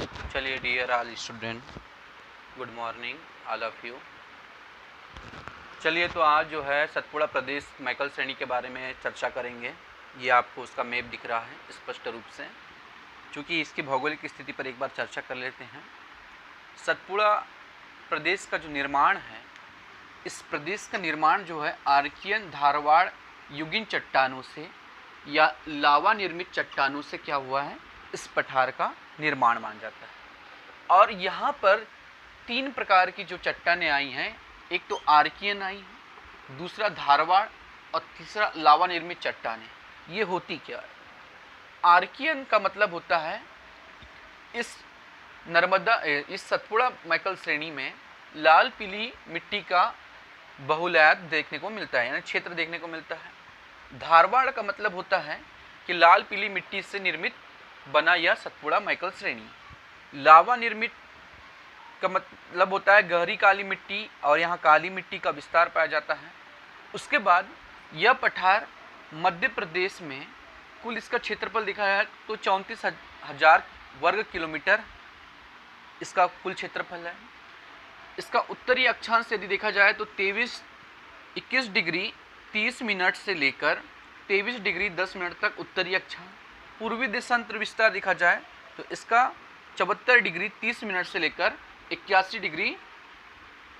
चलिए dear all student, good morning all of you. चलिए तो आज जो है सतपुड़ा प्रदेश मैकल श्रेणी के बारे में चर्चा करेंगे। ये आपको उसका मैप दिख रहा है स्पष्ट रूप से। चूँकि इसकी भौगोलिक स्थिति पर एक बार चर्चा कर लेते हैं। सतपुड़ा प्रदेश का जो निर्माण है, इस प्रदेश का निर्माण जो है आर्कियन धारवाड़ युगीन चट्टानों से या लावा निर्मित चट्टानों से क्या हुआ है, इस पठार का निर्माण माना जाता है। और यहाँ पर तीन प्रकार की जो चट्टानें आई हैं, एक तो आर्कियन आई है, दूसरा धारवाड़ और तीसरा लावा निर्मित चट्टानें। ये होती क्या है? आर्कियन का मतलब होता है इस सतपुड़ा मैकल श्रेणी में लाल पीली मिट्टी का बहुलयात देखने को मिलता है, यानी क्षेत्र देखने को मिलता है। धारवाड़ का मतलब होता है कि लाल पीली मिट्टी से निर्मित बना यह सतपुड़ा मैकल श्रेणी। लावा निर्मित का मतलब होता है गहरी काली मिट्टी, और यहाँ काली मिट्टी का विस्तार पाया जाता है। उसके बाद यह पठार मध्य प्रदेश में कुल इसका क्षेत्रफल देखा है तो 34,000 वर्ग किलोमीटर इसका कुल क्षेत्रफल है। इसका उत्तरी अक्षांश यदि देखा जाए तो 21 डिग्री 30 मिनट से लेकर 23 डिग्री 10 मिनट तक उत्तरी अक्षांश। पूर्वी देशांतर विस्तार देखा जाए तो इसका 74 डिग्री 30 मिनट से लेकर 81 डिग्री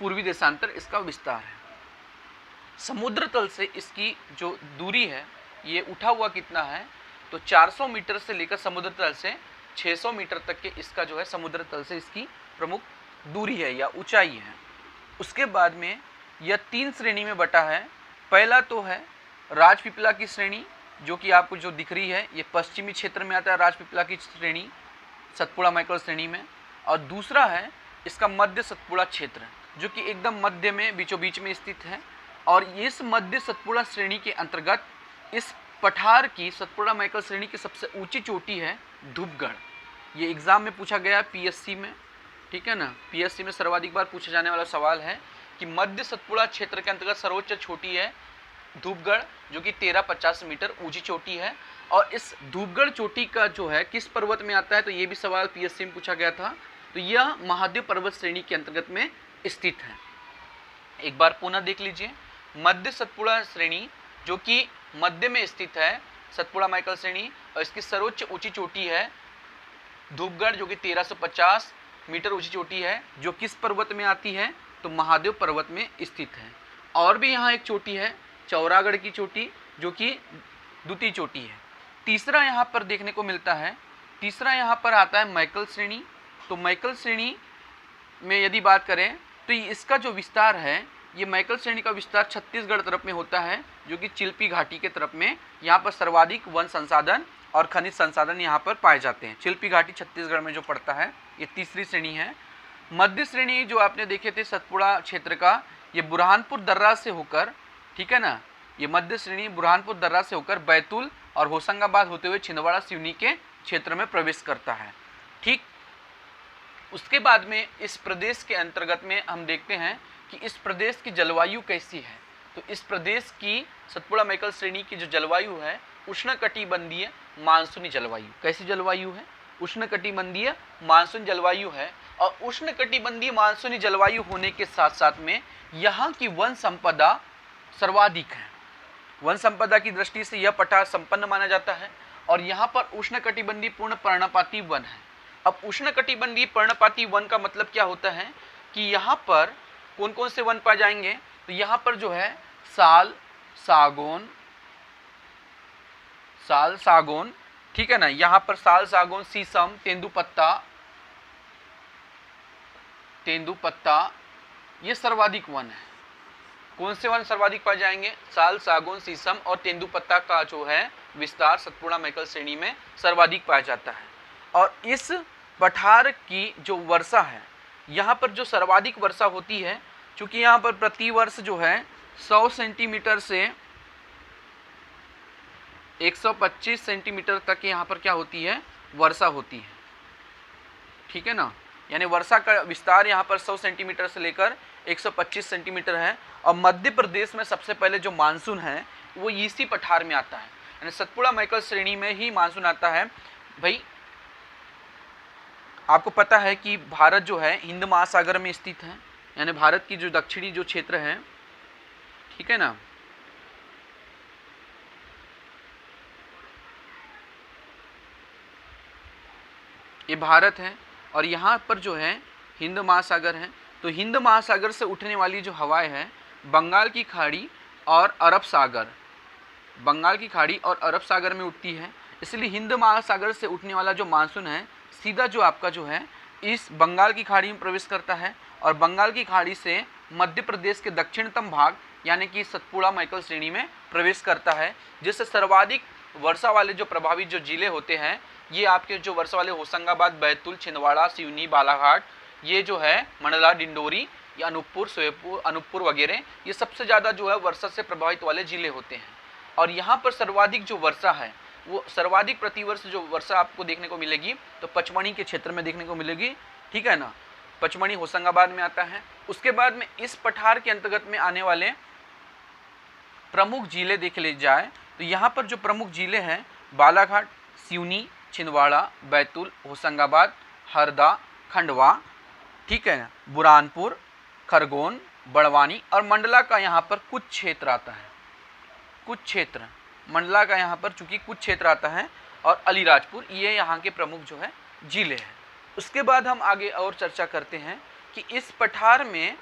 पूर्वी देशांतर इसका विस्तार है। समुद्र तल से इसकी जो दूरी है, ये उठा हुआ कितना है तो 400 मीटर से लेकर समुद्र तल से 600 मीटर तक के इसका जो है समुद्र तल से इसकी प्रमुख दूरी है या ऊंचाई है। उसके बाद में यह 3 श्रेणी में बटा है। पहला तो है राजपीपला की श्रेणी, जो कि आपको जो दिख रही है, ये पश्चिमी क्षेत्र में आता है राजपीपला की श्रेणी सतपुड़ा मैकल श्रेणी में। और दूसरा है इसका मध्य सतपुड़ा क्षेत्र, जो कि एकदम मध्य में बीचों बीच में स्थित है। और इस मध्य सतपुड़ा श्रेणी के अंतर्गत इस पठार की सतपुड़ा मैकल श्रेणी की सबसे ऊंची चोटी है धूपगढ़। ये एग्जाम में पूछा गया पीएससी में, ठीक है ना। पीएससी में सर्वाधिक बार पूछा जाने वाला सवाल है कि मध्य सतपुड़ा क्षेत्र के अंतर्गत सर्वोच्च चोटी है धूपगढ़, जो कि 1350 मीटर ऊंची चोटी है। और इस धूपगढ़ चोटी का जो है किस पर्वत में आता है, तो ये भी सवाल पीएससी में पूछा गया था। तो यह महादेव पर्वत श्रेणी के अंतर्गत में स्थित है। एक बार पुनः देख लीजिए, मध्य सतपुड़ा श्रेणी जो कि मध्य में स्थित है सतपुड़ा मैकल श्रेणी, और इसकी सर्वोच्च ऊंची चोटी है धूपगढ़, जो कि 1350 मीटर ऊंची चोटी है, जो किस पर्वत में आती है तो महादेव पर्वत में स्थित है। और भी यहाँ एक चोटी है चौरागढ़ की चोटी, जो कि द्वितीय चोटी है। तीसरा यहाँ पर देखने को मिलता है, तीसरा यहाँ पर आता है मैकल श्रेणी। तो मैकल श्रेणी में यदि बात करें तो इसका जो विस्तार है, ये मैकल श्रेणी का विस्तार छत्तीसगढ़ तरफ में होता है, जो कि चिल्पी घाटी के तरफ में। यहाँ पर सर्वाधिक वन संसाधन और खनिज संसाधन यहाँ पर पाए जाते हैं। चिल्पी घाटी छत्तीसगढ़ में जो पड़ता है, ये तीसरी श्रेणी है। मध्य श्रेणी जो आपने देखे थे सतपुड़ा क्षेत्र का, ये बुरहानपुर दर्रा से होकर, ठीक है ना, ये मध्य श्रेणी बुरहानपुर दर्रा से होकर बैतूल और होशंगाबाद होते हुए छिंदवाड़ा सिवनी के क्षेत्र में प्रवेश करता है। ठीक, उसके बाद में इस प्रदेश के अंतर्गत में हम देखते हैं कि इस प्रदेश की जलवायु कैसी है। तो इस प्रदेश की सतपुड़ा मैकल श्रेणी की जो जलवायु है, उष्णकटिबंधीय मानसूनी जलवायु। कैसी जलवायु है? उष्णकटिबंधीय मानसून जलवायु है। और उष्णकटिबंधीय मानसूनी जलवायु होने के साथ साथ में यहाँ की वन संपदा सर्वाधिक है। वन संपदा की दृष्टि से यह पठार संपन्न माना जाता है। और यहाँ पर उष्णकटिबंधीय पूर्ण पर्णपाती वन है। अब उष्णकटिबंधीय पर्णपाती वन का मतलब क्या होता है कि यहाँ पर कौन कौन से वन पाए जाएंगे, तो यहाँ पर जो है साल, सागौन, ठीक है ना, यहाँ पर साल, सागौन, शीशम, तेंदुपत्ता, ये सर्वाधिक वन है। कौन से वन सर्वाधिक पाए जाएंगे? साल, सागौन, शीशम और तेंदुपत्ता का जो है विस्तार सतपुड़ा मैकल श्रेणी में सर्वाधिक पाया जाता है। और इस पठार की जो वर्षा है, यहाँ पर जो सर्वाधिक वर्षा होती है, क्योंकि यहाँ पर प्रति वर्ष जो है 100 सेंटीमीटर से 125 सेंटीमीटर तक यहाँ पर क्या होती है, वर्षा होती है, ठीक है ना। यानी वर्षा का विस्तार यहाँ पर 100 सेंटीमीटर से लेकर 125 सेंटीमीटर है। और मध्य प्रदेश में सबसे पहले जो मानसून है वो इसी पठार में आता है, यानी सतपुड़ा मैकल श्रेणी में ही मानसून आता है। भाई आपको पता है कि भारत जो है हिंद महासागर में स्थित है, यानी भारत की जो दक्षिणी जो क्षेत्र है, ठीक है ना, ये भारत है और यहाँ पर जो है हिंद महासागर है। तो हिंद महासागर से उठने वाली जो हवाएं हैं बंगाल की खाड़ी और अरब सागर, बंगाल की खाड़ी और अरब सागर में उठती है, इसलिए हिंद महासागर से उठने वाला जो मानसून है सीधा जो आपका जो है इस बंगाल की खाड़ी में प्रवेश करता है और बंगाल की खाड़ी से मध्य प्रदेश के दक्षिणतम भाग यानी कि सतपुड़ा मैकल श्रेणी में प्रवेश करता है, जिससे सर्वाधिक वर्षा वाले जो प्रभावित जो जिले होते हैं ये आपके जो वर्षा वाले होशंगाबाद, बैतूल, छिंदवाड़ा, सिवनी, बालाघाट, ये जो है मंडला, डिंडोरी या अनूपपुर वगैरह, ये सबसे ज़्यादा जो है वर्षा से प्रभावित वाले जिले होते हैं। और यहाँ पर सर्वाधिक जो वर्षा है वो सर्वाधिक प्रतिवर्ष जो वर्षा आपको देखने को मिलेगी तो पचमढ़ी के क्षेत्र में देखने को मिलेगी, ठीक है ना, पचमढ़ी होशंगाबाद में आता है। उसके बाद में इस पठार के अंतर्गत में आने वाले प्रमुख जिले देख ले जाए तो यहाँ पर जो प्रमुख जिले हैं बालाघाट, सिवनी, छिंदवाड़ा, बैतूल, होशंगाबाद, हरदा, खंडवा, ठीक है ना, बुरहानपुर, खरगोन, बड़वानी और मंडला का यहाँ पर कुछ क्षेत्र आता है, कुछ क्षेत्र मंडला का यहाँ पर चूंकि कुछ क्षेत्र आता है और अलीराजपुर, ये यहाँ के प्रमुख जो है जिले हैं। उसके बाद हम आगे और चर्चा करते हैं कि इस पठार में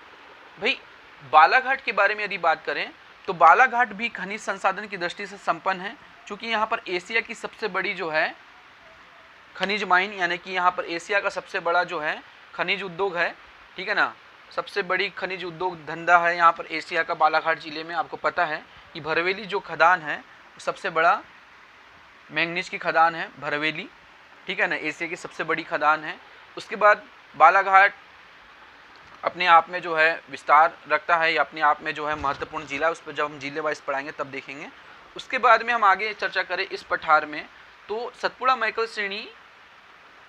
भाई बालाघाट के बारे में यदि बात करें तो बालाघाट भी खनिज संसाधन की दृष्टि से संपन्न है, चूँकि यहाँ पर एशिया की सबसे बड़ी जो है खनिज माइन यानी कि यहाँ पर एशिया का सबसे बड़ा जो है खनिज उद्योग है, ठीक है ना, सबसे बड़ी खनिज उद्योग धंधा है यहाँ पर एशिया का बालाघाट जिले में। आपको पता है कि भरवेली जो खदान है सबसे बड़ा मैंगनीज की खदान है भरवेली, ठीक है ना, एशिया की सबसे बड़ी खदान है। उसके बाद बालाघाट अपने आप में जो है विस्तार रखता है या अपने आप में जो है महत्वपूर्ण जिला, उस पर जब हम जिले वाइज पढ़ाएंगे तब देखेंगे। उसके बाद में हम आगे चर्चा करें इस पठार में तो सतपुड़ा मैकल श्रेणी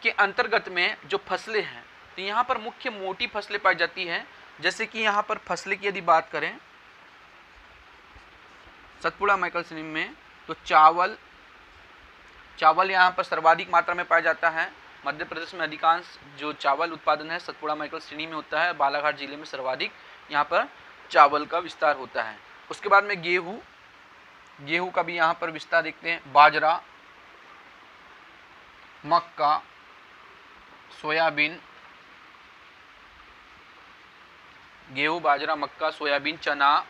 के अंतर्गत में जो फसलें हैं तो यहाँ पर मुख्य मोटी फसलें पाई जाती हैं, जैसे कि यहाँ पर फसलें की यदि बात करें सतपुड़ा मैकल श्रेणी में तो चावल यहाँ पर सर्वाधिक मात्रा में पाया जाता है। मध्य प्रदेश में अधिकांश जो चावल उत्पादन है सतपुड़ा मैकल श्रेणी में होता है, बालाघाट जिले में सर्वाधिक यहाँ पर चावल का विस्तार होता है। उसके बाद में गेहूँ का भी यहाँ पर विस्तार देखते हैं, बाजरा, मक्का, सोयाबीन, गेहूँ, बाजरा, मक्का, सोयाबीन, चना,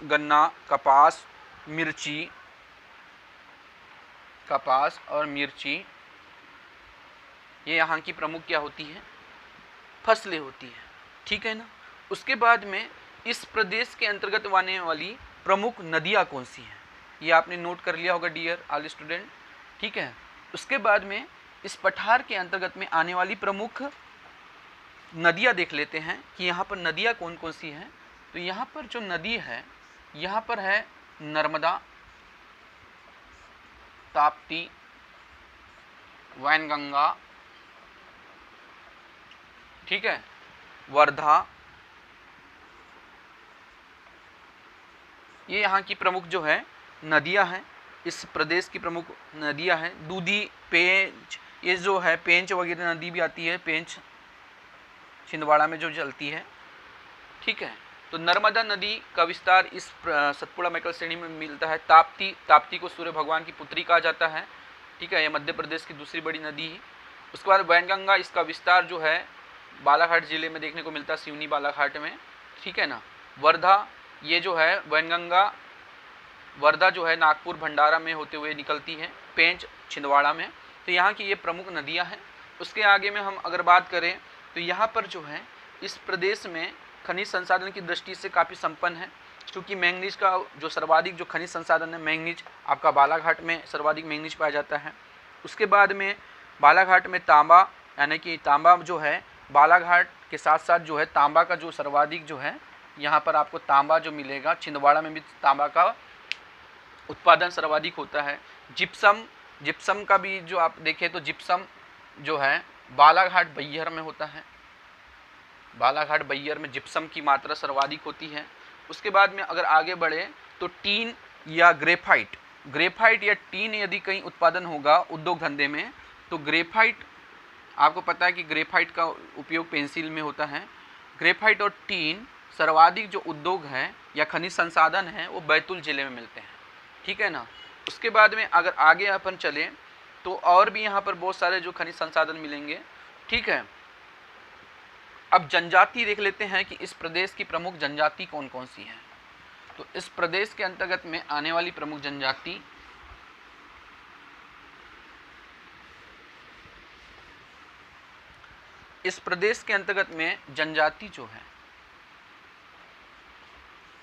गन्ना, कपास, मिर्ची, कपास और मिर्ची, ये यहाँ की प्रमुख क्या होती है फसलें होती है, ठीक है ना। उसके बाद में इस प्रदेश के अंतर्गत आने वाली प्रमुख नदियाँ कौन सी हैं ये आपने नोट कर लिया होगा डियर ऑल स्टूडेंट, ठीक है। उसके बाद में इस पठार के अंतर्गत में आने वाली प्रमुख नदियाँ देख लेते हैं कि यहाँ पर नदियाँ कौन कौन सी हैं। तो यहाँ पर जो नदी है यहाँ पर है नर्मदा, ताप्ती, वैनगंगा, ठीक है, वर्धा, ये यहाँ की प्रमुख जो है नदियाँ हैं, इस प्रदेश की प्रमुख नदियाँ हैं। दूधी, पेंच, ये जो है पेंच वगैरह नदी भी आती है, पेंच छिंदवाड़ा में जो चलती है, ठीक है। तो नर्मदा नदी का विस्तार इस सतपुड़ा मैकल श्रेणी में मिलता है। ताप्ती को सूर्य भगवान की पुत्री कहा जाता है, ठीक है, यह मध्य प्रदेश की दूसरी बड़ी नदी है। उसके बाद वैनगंगा, इसका विस्तार जो है बालाघाट जिले में देखने को मिलता है, सिवनी बालाघाट में, ठीक है ना। वर्धा, ये जो है वैनगंगा वर्धा जो है नागपुर भंडारा में होते हुए निकलती है, पेंच छिंदवाड़ा में। तो यहाँ की ये प्रमुख नदियाँ हैं। उसके आगे में हम अगर बात करें तो यहाँ पर जो है इस प्रदेश में खनिज संसाधन की दृष्टि से काफ़ी संपन्न है, क्योंकि मैंगनीज का जो सर्वाधिक जो खनिज संसाधन है मैंगनीज आपका बालाघाट में सर्वाधिक मैंगनीज पाया जाता है। उसके बाद में बालाघाट में तांबा, यानी कि तांबा जो है बालाघाट के साथ साथ जो है तांबा का जो सर्वाधिक जो है यहाँ पर आपको तांबा जो मिलेगा, छिंदवाड़ा में भी तांबा का उत्पादन सर्वाधिक होता है। जिप्सम का भी जो आप देखें तो जिप्सम जो है बालाघाट बैहर में होता है, बालाघाट बैहर में जिप्सम की मात्रा सर्वाधिक होती है। उसके बाद में अगर आगे बढ़े तो टीन या ग्रेफाइट, ग्रेफाइट या टीन यदि कहीं उत्पादन होगा उद्योग धंधे में, तो ग्रेफाइट, आपको पता है कि ग्रेफाइट का उपयोग पेंसिल में होता है। ग्रेफाइट और टीन सर्वाधिक जो उद्योग हैं या खनिज संसाधन हैं वो बैतूल जिले में मिलते हैं, ठीक है ना। उसके बाद में अगर आगे अपन चलें तो और भी यहाँ पर बहुत सारे जो खनिज संसाधन मिलेंगे, ठीक है। अब जनजाति देख लेते हैं कि इस प्रदेश की प्रमुख जनजाति कौन कौन सी है। तो इस प्रदेश के अंतर्गत में आने वाली प्रमुख जनजाति इस प्रदेश के अंतर्गत में जनजाति जो है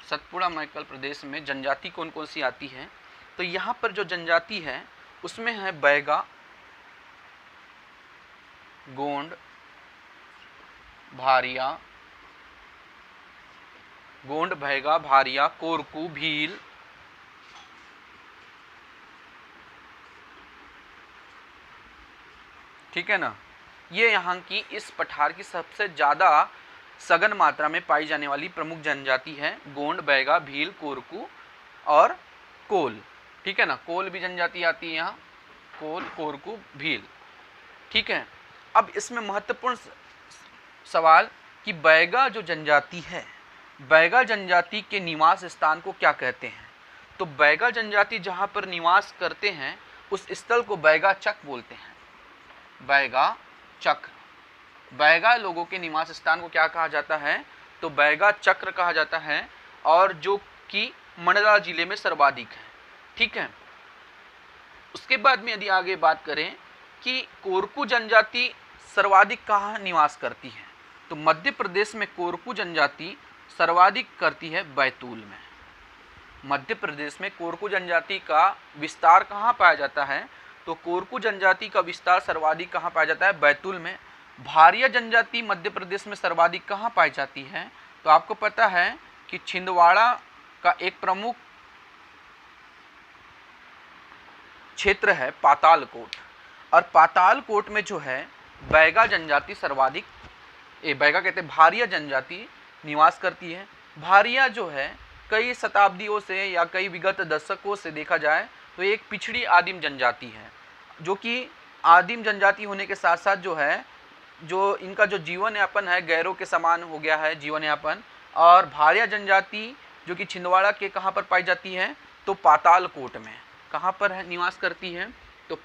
सतपुड़ा मैकल प्रदेश में जनजाति कौन कौन सी आती है। तो यहाँ पर जो जनजाति है उसमें है बैगा, गोंड, भारिया, गोंड, भैगा, भारिया, कोरकू, भील, ठीक है ना। ये यहाँ की इस पठार की सबसे ज़्यादा सघन मात्रा में पाई जाने वाली प्रमुख जनजाति है गोंड, बैगा, भील, कोरकू और कोल, ठीक है ना। कोल भी जनजाति आती है यहाँ, कोल, कोरकू, भील, ठीक है। अब इसमें महत्वपूर्ण सवाल कि बैगा जो जनजाति है, बैगा जनजाति के निवास स्थान को क्या कहते हैं। तो बैगा जनजाति जहाँ पर निवास करते हैं उस स्थल को बैगा चक बोलते हैं, बैगा चक्र। बैगा लोगों के निवास स्थान को क्या कहा जाता है, तो बैगा चक्र कहा जाता है, और जो कि मंडला जिले में सर्वाधिक है, ठीक है। उसके बाद में यदि आगे बात करें कि कोरकू जनजाति सर्वाधिक कहाँ निवास करती है, तो मध्य प्रदेश में कोरकू जनजाति सर्वाधिक करती है बैतूल में। मध्य प्रदेश में कोरकू जनजाति का विस्तार कहाँ पाया जाता है, तो कोरकू जनजाति का विस्तार सर्वाधिक कहाँ पाया जाता है, बैतूल में। भारिया जनजाति मध्य प्रदेश में सर्वाधिक कहाँ पाई जाती है, तो आपको पता है कि छिंदवाड़ा का एक प्रमुख क्षेत्र है पातालकोट, और पातालकोट में जो है बैगा जनजाति सर्वाधिक, बैगा कहते हैं भारिया जनजाति निवास करती है। भारिया जो है कई शताब्दियों से या कई विगत दशकों से देखा जाए तो एक पिछड़ी आदिम जनजाति है, जो कि आदिम जनजाति होने के साथ साथ जो है जो इनका जो जीवन यापन है गैरों के समान हो गया है जीवन यापन। और भारिया जनजाति जो कि छिंदवाड़ा के कहाँ पर पाई जाती है, तो पातालकोट में। कहाँ पर है निवास करती है, तो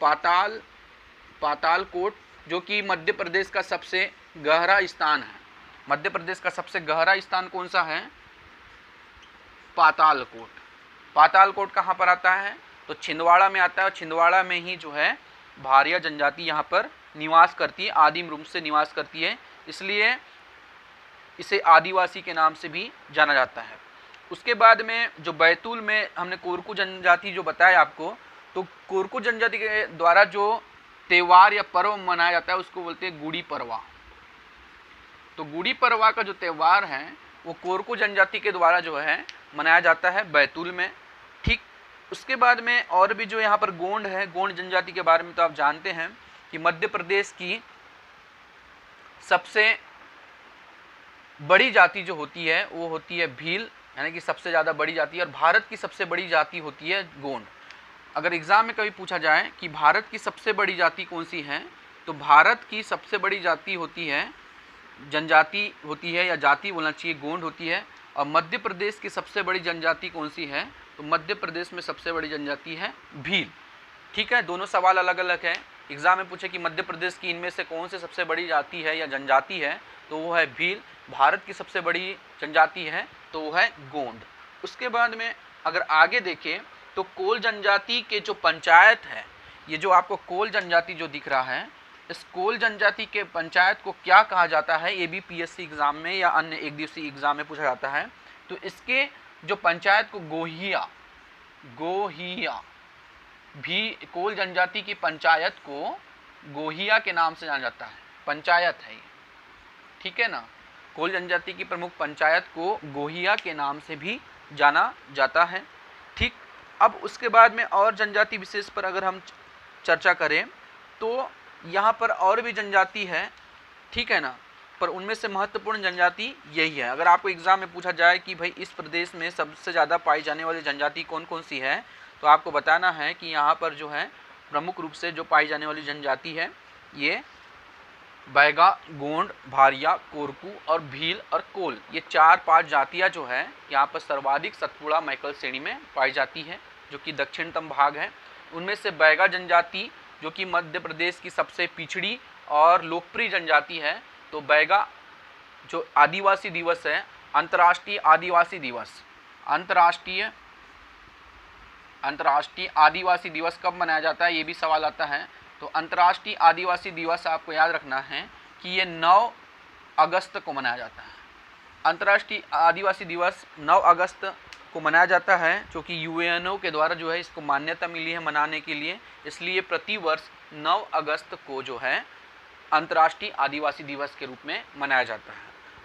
पातालकोट, जो कि मध्य प्रदेश का सबसे गहरा स्थान है। मध्य प्रदेश का सबसे गहरा स्थान कौन सा है, पातालकोट। पातालकोट कहाँ पर आता है, तो छिंदवाड़ा में आता है, और छिंदवाड़ा में ही जो है भारिया जनजाति यहाँ पर निवास करती है, आदिम रूप से निवास करती है, इसलिए इसे आदिवासी के नाम से भी जाना जाता है। उसके बाद में जो बैतूल में हमने कोरकू जनजाति जो बताया आपको, तो कोरकू जनजाति के द्वारा जो त्यौहार या पर्व मनाया जाता है उसको बोलते हैं गुड़ी पड़वा। तो गुड़ी पड़वा का जो त्यौहार है वो कोरकू जनजाति के द्वारा जो है मनाया जाता है बैतूल में, ठीक। उसके बाद में और भी जो यहाँ पर गोंड है, गोंड जनजाति के बारे में तो आप जानते हैं कि मध्य प्रदेश की सबसे बड़ी जाति जो होती है वो होती है भील, यानी कि सबसे ज़्यादा बड़ी जाति है, और भारत की सबसे बड़ी जाति होती है गोंड। अगर एग्ज़ाम में कभी पूछा जाए कि भारत की सबसे बड़ी जाति कौन सी है, तो भारत की सबसे बड़ी जाति होती है, जनजाति होती है या जाति बोलना चाहिए, गोंड होती है। और मध्य प्रदेश की सबसे बड़ी जनजाति कौन सी है, तो मध्य प्रदेश में सबसे बड़ी जनजाति है भील, ठीक है। दोनों सवाल अलग अलग है। एग्जाम में पूछे कि मध्य प्रदेश की इनमें से कौन से सबसे बड़ी जाति है या जनजाति है, तो वो है भील। भारत की सबसे बड़ी जनजाति है तो वो है गोंड। उसके बाद में अगर आगे देखें तो कोल जनजाति के जो पंचायत है, ये जो आपको कोल जनजाति जो दिख रहा है, इस कोल जनजाति के पंचायत को क्या कहा जाता है, ये भी पीएससी एग्जाम में या अन्य एक दिवसीय एग्जाम में पूछा जाता है। तो इसके जो पंचायत को गोहिया भी, कोल जनजाति की पंचायत को गोहिया के नाम से जाना जाता है, पंचायत है ये, ठीक है ना। कोल जनजाति की प्रमुख पंचायत को गोहिया के नाम से भी जाना जाता है, ठीक। अब उसके बाद में और जनजाति विशेष पर अगर हम चर्चा करें तो यहाँ पर और भी जनजाति है, ठीक है ना, पर उनमें से महत्वपूर्ण जनजाति यही है। अगर आपको एग्जाम में पूछा जाए कि भाई इस प्रदेश में सबसे ज़्यादा पाई जाने वाली जनजाति कौन कौन सी है, तो आपको बताना है कि यहाँ पर जो है प्रमुख रूप से जो पाई जाने वाली जनजाति है ये बैगा, गोंड, भारिया, कोरकू और भील और कोल, ये 4-5 जातियाँ जो है यहाँ पर सर्वाधिक सतपुड़ा मैकल श्रेणी में पाई जाती है, जो कि दक्षिणतम भाग है। उनमें से बैगा जनजाति जो कि मध्य प्रदेश की सबसे पिछड़ी और लोकप्रिय जनजाति है, तो बैगा जो आदिवासी दिवस है, अंतर्राष्ट्रीय आदिवासी दिवस, अंतर्राष्ट्रीय आदिवासी दिवस कब मनाया जाता है, ये भी सवाल आता है। तो अंतर्राष्ट्रीय आदिवासी दिवस आपको याद रखना है कि ये 9 अगस्त को मनाया जाता है। अंतर्राष्ट्रीय आदिवासी दिवस 9 अगस्त को मनाया जाता है, क्योंकि यूएनओ के द्वारा जो है इसको मान्यता मिली है मनाने के लिए, इसलिए प्रतिवर्ष 9 अगस्त को जो है अंतर्राष्ट्रीय आदिवासी दिवस के रूप में मनाया जाता है।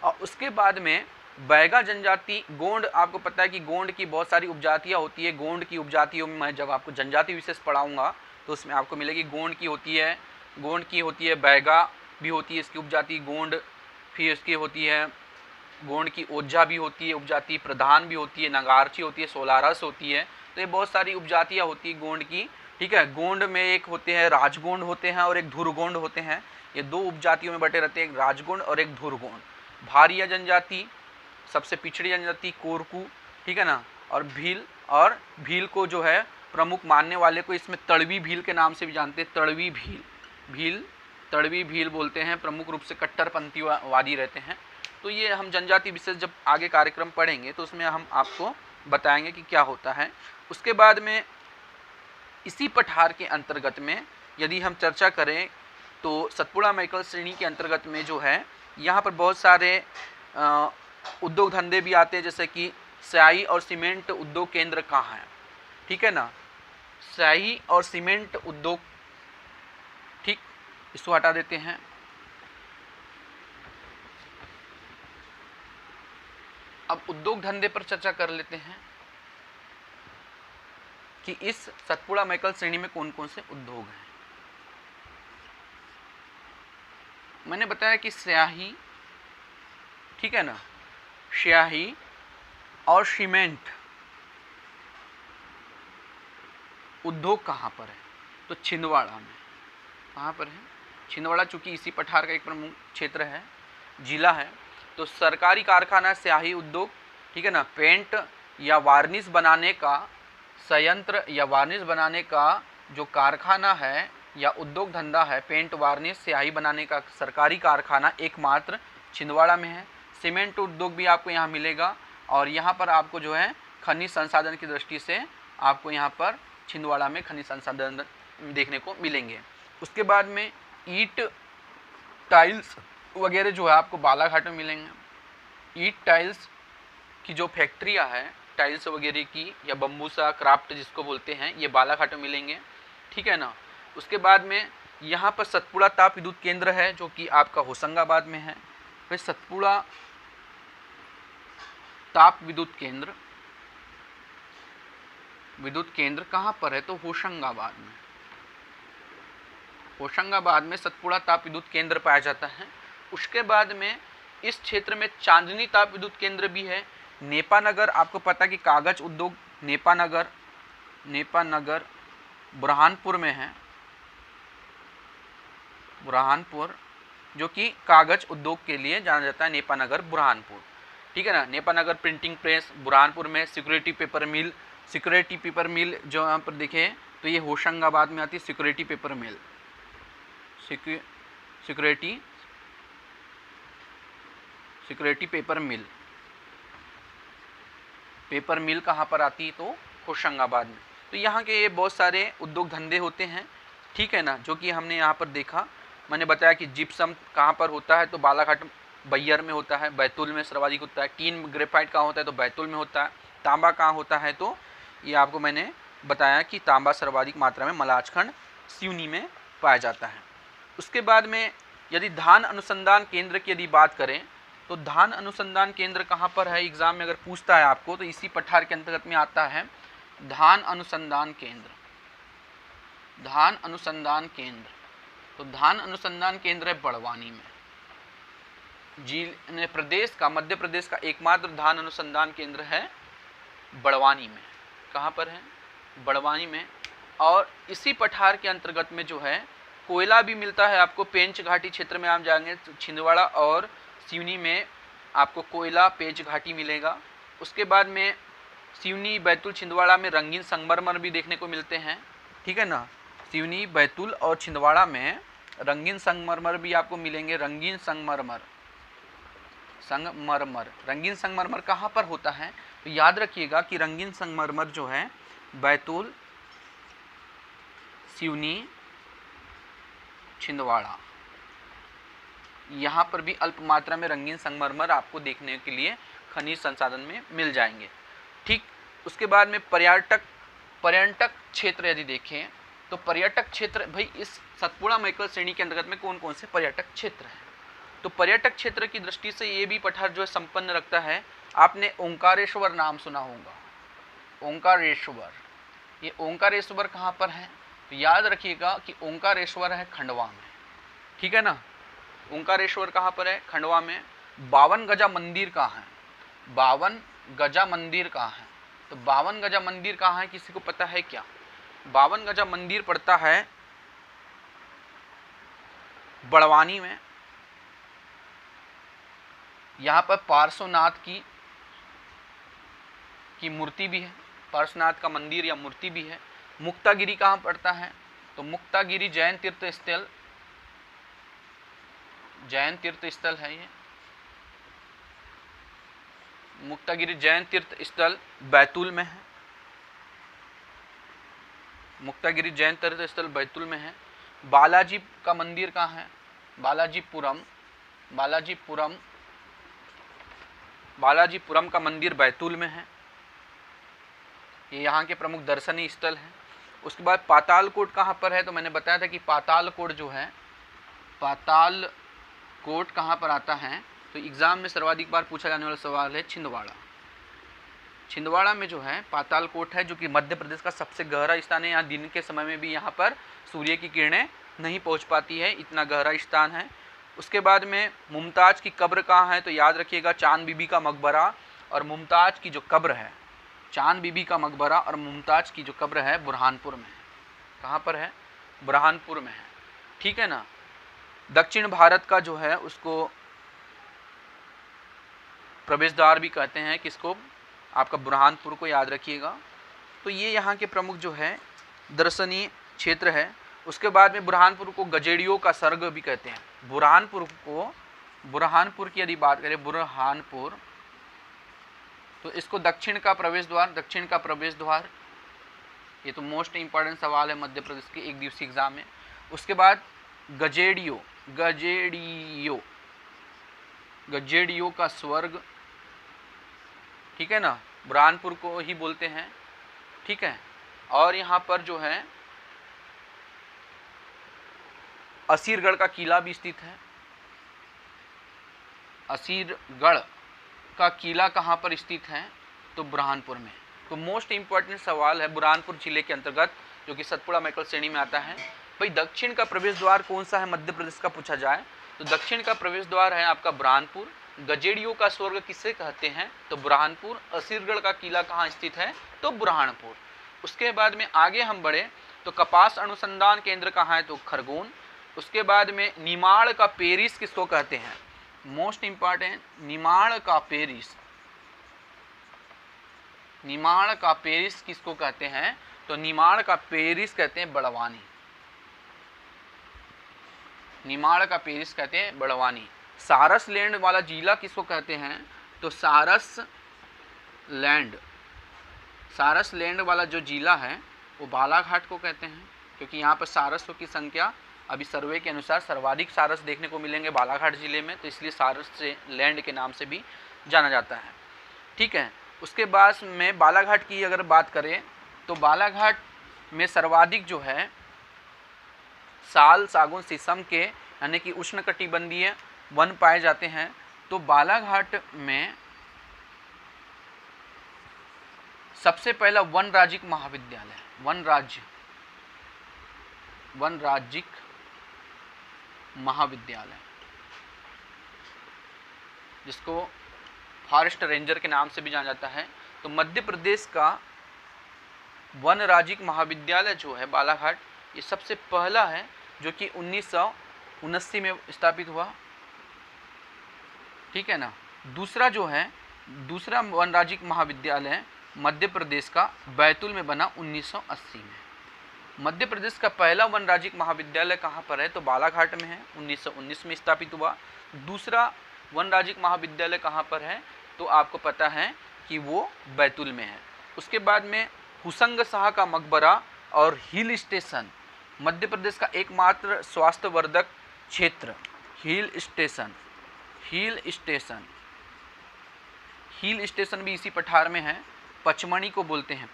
और उसके बाद में बैगा जनजाति, गोंड, आपको पता है कि गोंड की बहुत सारी उपजातियाँ होती है। गोंड की उपजातियों में मैं जब आपको जनजाति विशेष पढ़ाऊँगा तो उसमें आपको मिलेगी गोंड की होती है, बैगा भी होती है इसकी उपजाति गोंड, फिर इसकी होती है गोंड की ओझा भी होती है उपजाति, प्रधान भी होती है, नगारची होती है, सोलारस होती है। तो ये बहुत सारी उपजातियाँ होती है गोंड की, ठीक है। गोंड में एक होते हैं राजगोंड होते हैं और एक धुरगोंड होते हैं, ये 2 उपजातियों में बटे रहते हैं, एक राजगोंड और एक धुरगोंड। भारिया जनजाति सबसे पिछड़ी जनजाति कोरकू, ठीक है ना, और भील को जो है प्रमुख मानने वाले को इसमें तड़वी भील के नाम से भी जानते हैं। तड़वी भील बोलते हैं, प्रमुख रूप से कट्टरपंथीवादी रहते हैं। तो ये हम जनजाति विशेष जब आगे कार्यक्रम पढ़ेंगे तो उसमें हम आपको बताएंगे कि क्या होता है। उसके बाद में इसी पठार के अंतर्गत में यदि हम चर्चा करें तो सतपुड़ा मैकल श्रेणी के अंतर्गत में जो है यहाँ पर बहुत सारे उद्योग धंधे भी आते हैं, जैसे कि स्याही और सीमेंट उद्योग केंद्र कहाँ है, ठीक है ना, स्याही और सीमेंट उद्योग, ठीक, इसको हटा देते हैं। अब उद्योग धंधे पर चर्चा कर लेते हैं कि इस सतपुड़ा मैकल श्रेणी में कौन कौन से उद्योग हैं। मैंने बताया कि स्याही, ठीक है ना, स्याही और सीमेंट उद्योग कहाँ पर है, तो छिंदवाड़ा में। कहाँ पर है, छिंदवाड़ा, चूँकि इसी पठार का एक प्रमुख क्षेत्र है, जिला है। तो सरकारी कारखाना स्याही उद्योग, ठीक है ना, पेंट या वार्निश बनाने का संयंत्र या वार्निश बनाने का जो कारखाना है या उद्योग धंधा है, पेंट वार्निश स्याही बनाने का सरकारी कारखाना एकमात्र छिंदवाड़ा में है। सीमेंट उद्योग भी आपको यहाँ मिलेगा और यहाँ पर आपको जो है खनिज संसाधन की दृष्टि से आपको यहाँ पर छिंदवाड़ा में खनिज संसाधन देखने को मिलेंगे। उसके बाद में ईट, टाइल्स वगैरह जो है आपको बालाघाट में मिलेंगे। ईट टाइल्स की जो फैक्ट्रियाँ हैं टाइल्स वगैरह की या बम्बूसा क्राफ्ट जिसको बोलते हैं, ये बालाघाट में मिलेंगे, ठीक है ना। उसके बाद में यहाँ पर सतपुड़ा ताप विद्युत केंद्र है जो कि आपका होशंगाबाद में है। फिर सतपुड़ा ताप विद्युत केंद्र कहाँ पर है, तो होशंगाबाद में। होशंगाबाद में सतपुड़ा ताप विद्युत केंद्र पाया जाता है। उसके बाद में इस क्षेत्र में चांदनी ताप विद्युत केंद्र भी है। नेपानगर, आपको पता कि कागज उद्योग नेपानगर बुरहानपुर में है, बुरहानपुर जो कि कागज उद्योग के लिए जाना जाता है, नेपानगर बुरहानपुर, ठीक है ना। नेपानगर प्रिंटिंग प्रेस बुरहानपुर में। सिक्योरिटी पेपर मिल जो यहाँ पर देखें तो ये होशंगाबाद में आती है। सिक्योरिटी पेपर मिल, सिक्योरिटी पेपर मिल कहाँ पर आती है, तो होशंगाबाद में। तो यहाँ के ये बहुत सारे उद्योग धंधे होते हैं, ठीक है ना, जो कि हमने यहाँ पर देखा। मैंने बताया कि जिप्सम कहाँ पर होता है, तो बालाघाट बैयर में होता है, बैतूल में सर्वाधिक होता है। टीन ग्रेफाइट कहाँ होता है, तो बैतूल में होता है। तांबा कहाँ होता है, तो ये आपको मैंने बताया कि तांबा सर्वाधिक मात्रा में मलाजखंड सिवनी में पाया जाता है। उसके बाद में यदि धान अनुसंधान केंद्र की यदि बात करें तो धान अनुसंधान केंद्र कहाँ पर है, एग्जाम में अगर पूछता है आपको तो इसी पठार के अंतर्गत में आता है धान अनुसंधान केंद्र। तो धान अनुसंधान केंद्र है बड़वानी में। मध्य प्रदेश का एकमात्र धान अनुसंधान केंद्र है बड़वानी में। कहाँ पर है, बड़वानी में। और इसी पठार के अंतर्गत में जो है कोयला भी मिलता है आपको। पेंच घाटी क्षेत्र में आप जाएंगे तो छिंदवाड़ा और सिवनी में आपको कोयला पेंच घाटी मिलेगा। उसके बाद में सिवनी बैतूल छिंदवाड़ा में रंगीन संगमरमर भी देखने को मिलते हैं, ठीक है ना। सिवनी बैतूल और छिंदवाड़ा में रंगीन संगमरमर भी आपको मिलेंगे। रंगीन संगमरमर रंगीन संगमरमर कहाँ पर होता है, तो याद रखिएगा कि रंगीन संगमरमर जो है बैतूल, सिवनी, छिंदवाड़ा, यहाँ पर भी अल्प मात्रा में रंगीन संगमरमर आपको देखने के लिए खनिज संसाधन में मिल जाएंगे, ठीक। उसके बाद में पर्यटक क्षेत्र यदि देखें तो पर्यटक क्षेत्र, भाई इस सतपुड़ा मैकल श्रेणी के अंतर्गत में कौन कौन से पर्यटक क्षेत्र हैं, तो पर्यटक क्षेत्र की दृष्टि से ये भी पठार जो है संपन्न रखता है। आपने ओंकारेश्वर नाम सुना होगा, ओंकारेश्वर, ये ओंकारेश्वर कहाँ पर है, तो याद रखिएगा कि ओंकारेश्वर है खंडवा में, ठीक है ना। ओंकारेश्वर कहाँ पर है, खंडवा में। 52 गजा मंदिर कहाँ है, 52 गजा मंदिर कहाँ है, तो 52 गजा मंदिर कहाँ है, किसी को पता है क्या। 52 गजा मंदिर पड़ता है बड़वानी में। यहाँ पर पार्श्वनाथ की मूर्ति भी है, पार्श्वनाथ का मंदिर या मूर्ति भी है। मुक्तागिरी कहाँ पड़ता है, तो मुक्तागिरी जैन तीर्थ स्थल है। ये मुक्तागिरी जैन तीर्थ स्थल बैतूल में है। मुक्तागिरी जैन तीर्थ स्थल बैतूल में है। बालाजी का मंदिर कहाँ है, बालाजीपुरम का मंदिर बैतूल में है। ये यहाँ के प्रमुख दर्शनीय स्थल हैं। उसके बाद पातालकोट कहाँ पर है, तो मैंने बताया था कि पातालकोट जो है, पातालकोट कहाँ पर आता है, तो एग्जाम में सर्वाधिक बार पूछा जाने वाला सवाल है छिंदवाड़ा। छिंदवाड़ा में जो है पातालकोट है, जो कि मध्य प्रदेश का सबसे गहरा स्थान है। यहाँ दिन के समय में भी यहाँ पर सूर्य की किरणें नहीं पहुँच पाती है, इतना गहरा स्थान है। उसके बाद में मुमताज़ की कब्र कहाँ है, तो याद रखिएगा चांद बीबी का मकबरा और मुमताज़ की जो कब्र है, चांद बीबी का मकबरा और मुमताज़ की जो कब्र है बुरहानपुर में है। कहाँ पर है, बुरहानपुर में है, ठीक है ना। दक्षिण भारत का जो है उसको प्रवेश द्वार भी कहते हैं, किसको, आपका बुरहानपुर को याद रखिएगा। तो ये यहाँ के प्रमुख जो है दर्शनीय क्षेत्र है। उसके बाद में बुरहानपुर को गजेड़ियों का स्वर्ग भी कहते हैं। बुरहानपुर की यदि बात करें, बुरहानपुर, तो इसको दक्षिण का प्रवेश द्वार, ये तो मोस्ट इंपॉर्टेंट सवाल है मध्य प्रदेश के एक दिवसीय एग्जाम में। उसके बाद गजेड़ियों का स्वर्ग, ठीक है ना, बुरहानपुर को ही बोलते हैं, ठीक है। और यहाँ पर जो है असीरगढ़ का किला भी स्थित है। असीरगढ़ का किला कहाँ पर स्थित है, तो बुरहानपुर में। तो मोस्ट इंपॉर्टेंट सवाल है बुरहानपुर जिले के अंतर्गत, जो कि सतपुड़ा मैकल श्रेणी में आता है। भाई दक्षिण का प्रवेश द्वार कौन सा है मध्य प्रदेश का पूछा जाए, तो दक्षिण का प्रवेश द्वार है आपका बुरहानपुर। गजेड़ियों का स्वर्ग किसे कहते हैं, तो बुरहानपुर। असीरगढ़ का किला कहाँ स्थित है, तो बुरहानपुर। उसके बाद में आगे हम बढ़े तो कपास अनुसंधान केंद्र कहाँ है, तो खरगोन। उसके बाद में निमाड़ का पेरिस किसको कहते हैं, मोस्ट इंपॉर्टेंट, निमाड़ का पेरिस किसको कहते हैं, तो निमाड़ का पेरिस कहते हैं बड़वानी। निमाड़ का पेरिस कहते हैं बड़वानी। सारस लैंड वाला जिला किसको कहते हैं, तो सारस लैंड वाला जो जिला है वो बालाघाट को कहते हैं, क्योंकि यहाँ पर सारसों की संख्या अभी सर्वे के अनुसार सर्वाधिक सारस देखने को मिलेंगे बालाघाट जिले में, तो इसलिए सारस से लैंड के नाम से भी जाना जाता है, ठीक है। उसके बाद में बालाघाट की अगर बात करें तो बालाघाट में सर्वाधिक जो है साल, सागौन, शीशम के यानी कि उष्णकटिबंधीय वन पाए जाते हैं। तो बालाघाट में सबसे पहला वन राज्यिक महाविद्यालय, वन राज्यिक महाविद्यालय, जिसको फॉरेस्ट रेंजर के नाम से भी जाना जाता है। तो मध्य प्रदेश का वन राजिक महाविद्यालय जो है बालाघाट, ये सबसे पहला है जो कि 1979 में स्थापित हुआ, ठीक है ना। दूसरा जो है, दूसरा वन राजिक महाविद्यालय मध्य प्रदेश का बैतूल में बना 1980 में। मध्य प्रदेश का पहला वन राजिक महाविद्यालय कहाँ पर है, तो बालाघाट में है, 1919 में स्थापित हुआ। दूसरा वन राजिक महाविद्यालय कहाँ पर है, तो आपको पता है कि वो बैतूल में है। उसके बाद में हुसंग शाह का मकबरा और हिल स्टेशन, मध्य प्रदेश का एकमात्र स्वास्थ्यवर्धक क्षेत्र, हिल स्टेशन भी इसी पठार में है। पचमणी को बोलते हैं,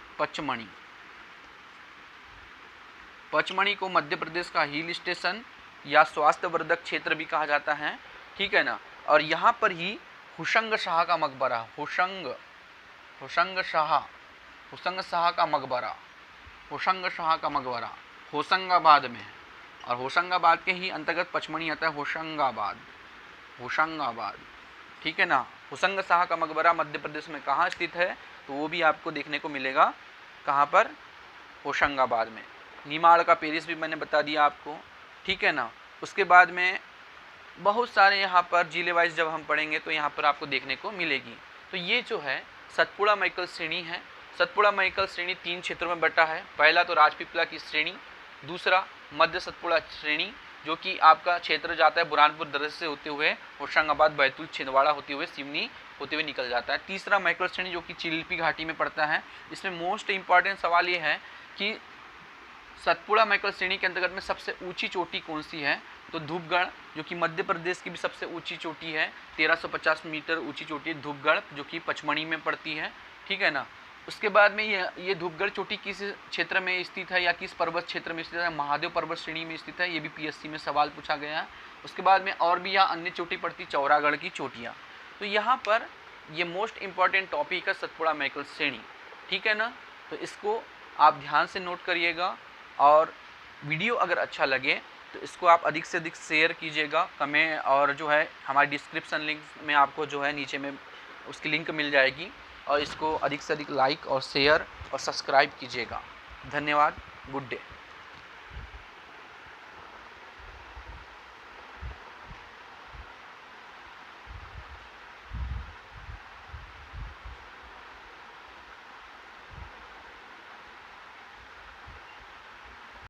पचमणी को मध्य प्रदेश का हिल स्टेशन या स्वास्थ्यवर्धक क्षेत्र भी कहा जाता है, ठीक है ना। और यहाँ पर ही हुसंग शाह का मकबरा, हुसंग शाह का मकबरा होशंगाबाद में है। और होशंगाबाद के ही अंतर्गत पचमणी आता है, होशंगाबाद, ठीक है ना। हुसंग शाह का मकबरा मध्य प्रदेश में कहाँ स्थित है, तो वो भी आपको देखने को मिलेगा, कहाँ पर, होशंगाबाद में। निमाड़ का पेरिस भी मैंने बता दिया आपको, ठीक है ना। उसके बाद में बहुत सारे यहाँ पर जिले वाइज जब हम पढ़ेंगे तो यहाँ पर आपको देखने को मिलेगी। तो ये जो है सतपुड़ा मैकल श्रेणी है। सतपुड़ा मैकल श्रेणी 3 क्षेत्रों में बटा है। पहला तो राजपीपला की श्रेणी, दूसरा मध्य सतपुड़ा श्रेणी जो कि आपका क्षेत्र जाता है बुरहानपुर दर्रे से होते हुए होशंगाबाद, बैतूल, छिंदवाड़ा होते हुए सिवनी होते हुए निकल जाता है। तीसरा मैकल श्रेणी जो कि चिलिपी घाटी में पड़ता है। इसमें मोस्ट इम्पॉर्टेंट सवाल ये है कि सतपुड़ा मैकल श्रेणी के अंतर्गत में सबसे ऊंची चोटी कौन सी है, तो धूपगढ़, जो कि मध्य प्रदेश की भी सबसे ऊंची चोटी है, 1350 मीटर ऊंची चोटी है धूपगढ़, जो कि पचमणी में पड़ती है, ठीक है ना। उसके बाद में ये धूपगढ़ चोटी किस क्षेत्र में स्थित है या किस पर्वत क्षेत्र में स्थित है, महादेव पर्वत श्रेणी में स्थित है, ये भी पीएससी में सवाल पूछा गया है। उसके बाद में और भी यहाँ अन्य चोटी पड़ती, चौरागढ़ की चोटियाँ। तो यहाँ पर ये मोस्ट इम्पॉर्टेंट टॉपिक है सतपुड़ा मैकल श्रेणी, ठीक है ना। तो इसको आप ध्यान से नोट करिएगा, और वीडियो अगर अच्छा लगे तो इसको आप अधिक से अधिक शेयर कीजिएगा, कमेंट, और जो है हमारे डिस्क्रिप्शन लिंक में आपको जो है नीचे में उसकी लिंक मिल जाएगी, और इसको अधिक से अधिक लाइक और शेयर और सब्सक्राइब कीजिएगा। धन्यवाद, गुड डे।